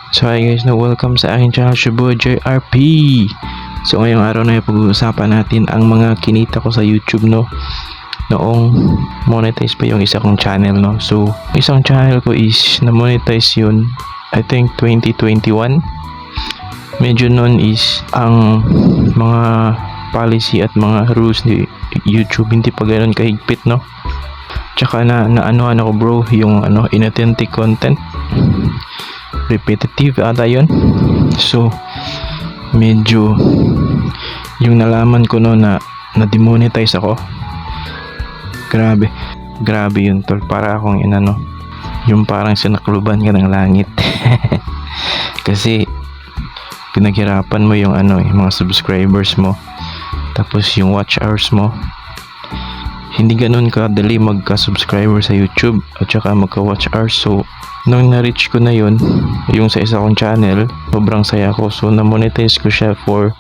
So hi guys, welcome sa aking channel, Shibu JRP. So ngayong araw na pag-uusapan natin ang mga kinita ko sa YouTube noong monetize pa yung isa kong channel So isang channel ko is na monetize yun I think 2021. Medyo noon is ang mga policy at mga rules ni YouTube hindi pa ganoon kahigpit Tsaka na ano ko bro, yung inauthentic content, repetitive ata yun. So medyo yung nalaman ko na demonetize ako, grabe yun tol. Para akong yung parang sinakluban ka ng langit. Kasi pinaghirapan mo yung mga subscribers mo, tapos yung watch hours mo. Hindi ganun kadali magka-subscriber sa YouTube at saka magka-watch hours. So nung na-reach ko na yun, yung sa isa kong channel, sobrang saya ko. So na-monetize ko siya for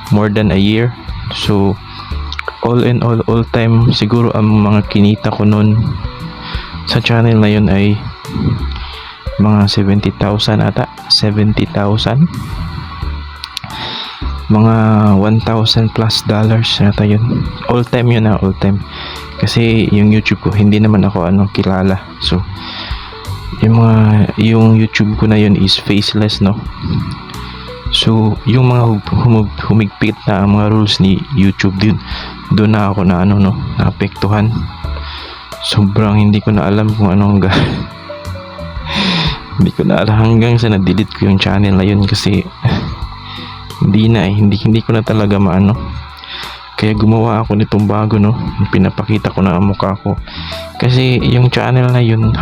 more than a year. So all in all time, siguro ang mga kinita ko nun sa channel na yun ay mga 70,000 ata, 70,000, mga 1,000 plus dollars nata yun. All time yun all time. Kasi yung YouTube ko, hindi naman ako kilala. So yung YouTube ko na yun is faceless So yung mga humigpit na mga rules ni YouTube din, doon na ako na naapektuhan. Sobrang hindi ko na alam kung hindi ko na alam hanggang sa na-delete ko yung channel na yun. Kasi hindi ko na talaga kaya gumawa ako nitong bago pinapakita ko na ang mukha ko. Kasi yung channel na yun,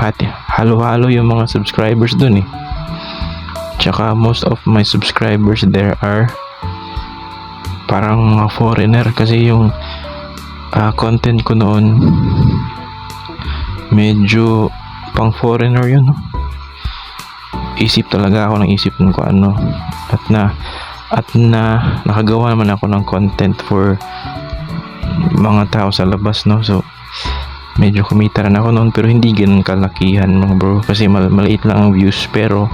halo-halo yung mga subscribers dun Tsaka most of my subscribers there are parang mga foreigner. Kasi yung content ko noon medyo pang foreigner yun Isip talaga ako ng isip ko at nakagawa naman ako ng content for mga tao sa labas So medyo kumita rin ako noon, pero hindi ganun kalakihan bro. Kasi maliit lang ang views, pero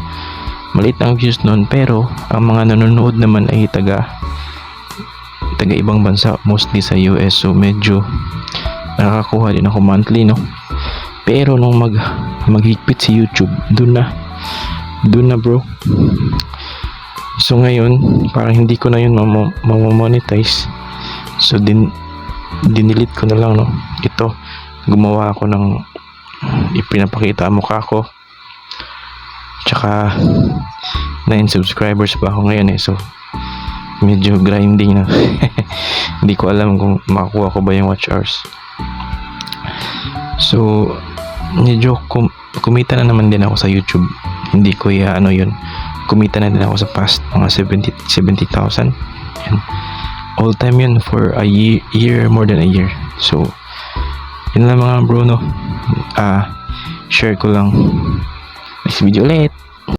ang mga nanonood naman ay taga ibang bansa, mostly sa US. So medyo nakakakuha din ako monthly pero nung maghigpit si YouTube, dun na bro. So ngayon parang hindi ko na yun mamonetize. So dinilit ko na lang ito. Gumawa ako ng ipinapakita ang mukha ko. Tsaka 9 subscribers pa ako ngayon So medyo grinding na. Hindi ko alam kung makakuha ko ba yung watch hours. So medyo kumita na naman din ako sa YouTube. Hindi ko yun. Kumita na din ako sa past mga 70,000. All time yun for a year, more than a year. So yun lang mga bro share ko lang. Next video ulit.